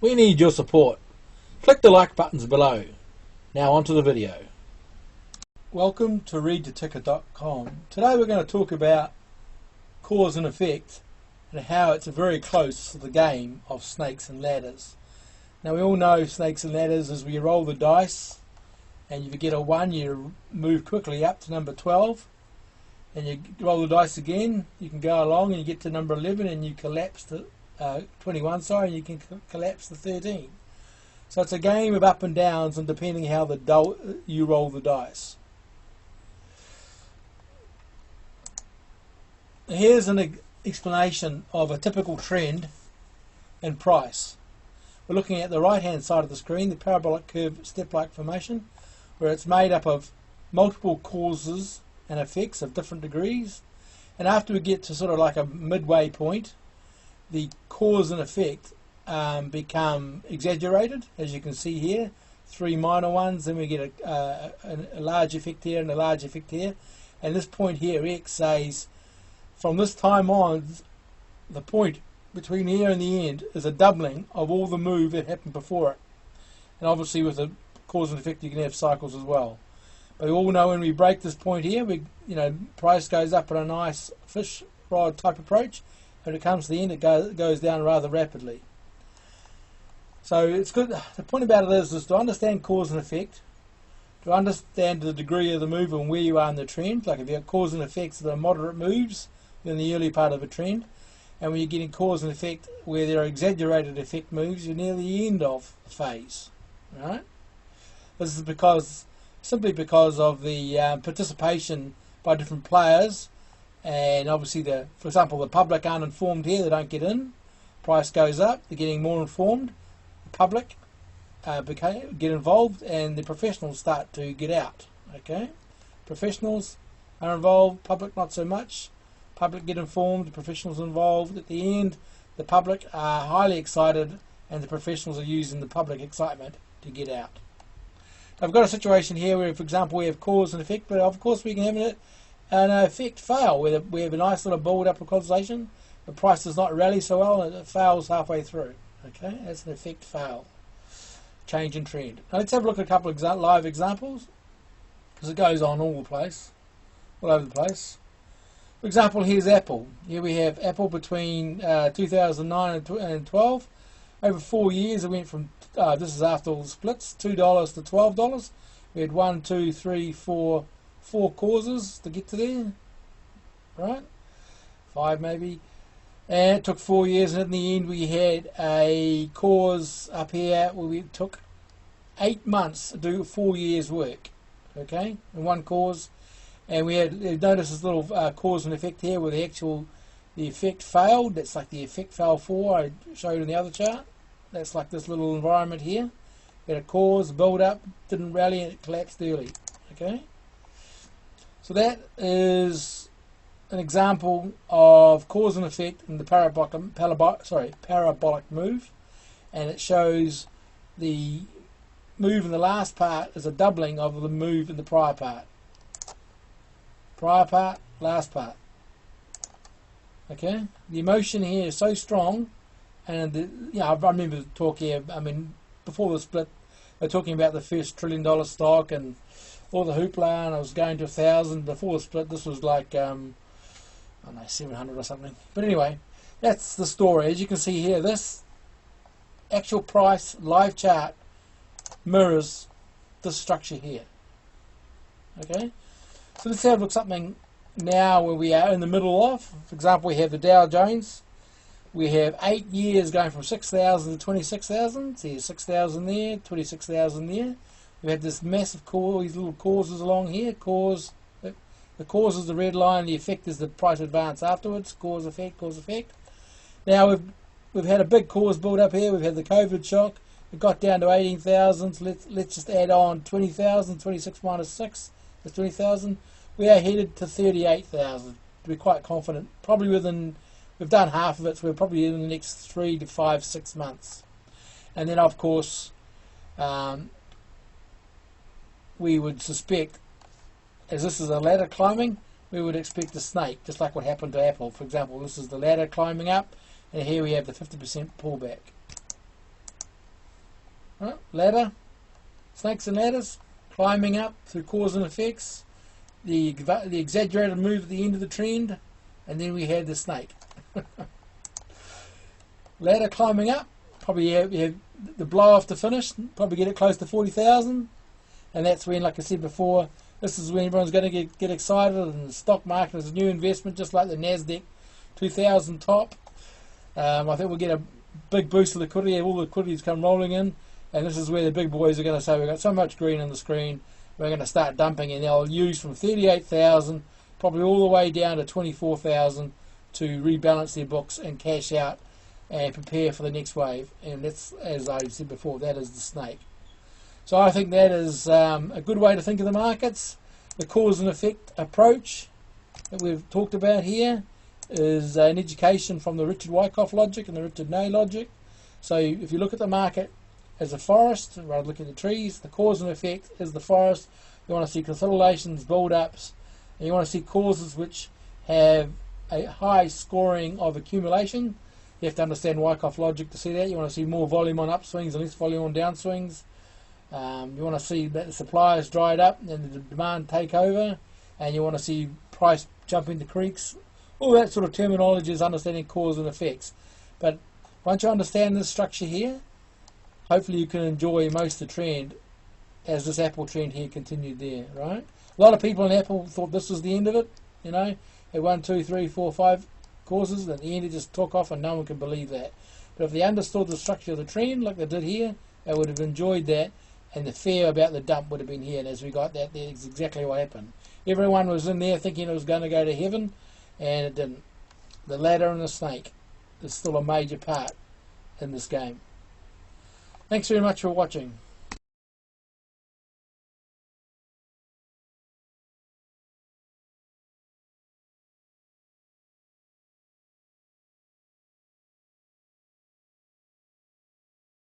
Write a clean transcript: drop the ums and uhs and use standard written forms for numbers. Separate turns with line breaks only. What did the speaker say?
We need your support. Click the like buttons below. Now onto the video. Welcome to readtheticker.com. Today we're going to talk about cause and effect and how it's very close to the game of snakes and ladders. Now we all know snakes and ladders is where you roll the dice and if you get a 1 you move quickly up to number 12 and you roll the dice again, you can go along and you get to number 11 and you collapse to 21, and you can collapse to 13. So it's a game of up and downs and depending how you roll the dice. Here's an explanation of a typical trend in price. We're looking at the right hand side of the screen, the parabolic curve step-like formation, where it's made up of multiple causes and effects of different degrees, and after we get to sort of like a midway point, the cause and effect become exaggerated, as you can see here, 3 minor ones, then we get a large effect here and a large effect here, and this point here, X, says from this time on, the point between here and the end is a doubling of all the move that happened before it. And obviously with the cause and effect you can have cycles as well. But we all know when we break this point here, price goes up in a nice fish rod type approach. When it comes to the end, it goes down rather rapidly. So it's good. The point about it is to understand cause and effect, to understand the degree of the move and where you are in the trend. Like if you have cause and effects that are moderate moves in the early part of a trend, and when you're getting cause and effect where there are exaggerated effect moves, you're near the end of the phase. Right? This is simply because of the participation by different players, and obviously for example the public aren't informed here, they don't get in, price goes up, they're getting more informed, the public get involved, and the professionals start to get out. Okay, professionals are involved, public not so much. Public get informed, the professionals involved. At the end, the public are highly excited and the professionals are using the public excitement to get out. I've got a situation here where, for example, we have cause and effect, but of course we can have an effect fail, where we have a nice little build-up of causation, the price does not rally so well and it fails halfway through. Okay, that's an effect fail. Change in trend. Now let's have a look at a couple of live examples, because it goes on all over the place. For example, here's Apple. Here we have Apple between 2009 and 12. Over 4 years it went from, this is after all the splits, $2 to $12. We had 1, 2, 3, 4 causes to get to there. Right? 5 maybe. And it took 4 years, and in the end we had a cause up here where we took 8 months to do 4 years work. Okay? And one cause. And we had notice this little cause and effect here where the effect failed. That's like the effect fail 4 I showed in the other chart. That's like this little environment here. We had a cause, build up, didn't rally, and it collapsed early. Okay. So that is an example of cause and effect in the parabolic move, and it shows the move in the last part is a doubling of the move in the prior part. Prior part, last part. Okay, the emotion here is so strong, and I remember the talk here. I mean, before the split, they're talking about the first $1 trillion stock and all the hoopla, and I was going to 1,000. Before the split, this was like I don't know, 700 or something. But anyway, that's the story. As you can see here, this actual price live chart mirrors this structure here. Okay. So let's have a look at something now where we are in the middle of. For example, we have the Dow Jones. We have 8 years going from 6,000 to 26,000. See, 6,000 there, 26,000 there. We have this massive these little causes along here. The cause is the red line. The effect is the price advance afterwards. Cause, effect, cause, effect. Now we've had a big cause build up here. We've had the COVID shock. It got down to 18,000. So let's just add on 20,000. 26 minus 6. 20,000. We are headed to 38,000. To be quite confident. Probably we've done half of it, so we're probably in the next 3 to 5, 6 months. And then, of course, we would suspect, as this is a ladder climbing, we would expect a snake, just like what happened to Apple. For example, this is the ladder climbing up, and here we have the 50% pullback. Right? Ladder, snakes and ladders, climbing up through cause and effects, the exaggerated move at the end of the trend, and then we had the snake. Ladder climbing up, probably you have the blow off to finish, probably get it close to 40,000, and that's when, like I said before, this is when everyone's going to get excited, and the stock market is a new investment, just like the Nasdaq 2000 top. I think we'll get a big boost of liquidity, all the liquidity's come rolling in, and this is where the big boys are going to say, we've got so much green on the screen, we're going to start dumping, and they'll use from 38,000 probably all the way down to 24,000 to rebalance their books and cash out and prepare for the next wave. And that's, as I said before, that is the snake. So I think that is a good way to think of the markets. The cause and effect approach that we've talked about here is an education from the Richard Wyckoff logic and the Richard Ney logic. So if you look at the market as a forest, rather than look at the trees, the cause and effect is the forest. You want to see consolidations, build-ups, and you want to see causes which have a high scoring of accumulation. You have to understand Wyckoff logic to see that. You want to see more volume on upswings and less volume on downswings. You want to see that the supply is dried up and the demand take over, and you want to see price jump into creeks. All that sort of terminology is understanding cause and effects. But once you understand this structure here, hopefully you can enjoy most of the trend as this Apple trend here continued there, right? A lot of people in Apple thought this was the end of it, you know, at 1, 2, 3, 4, 5 causes, and at the end it just took off, and no one can believe that. But if they understood the structure of the trend like they did here, they would have enjoyed that, and the fear about the dump would have been here. And as we got that, that's exactly what happened. Everyone was in there thinking it was going to go to heaven, and it didn't. The ladder and the snake is still a major part in this game. Thanks very much for watching.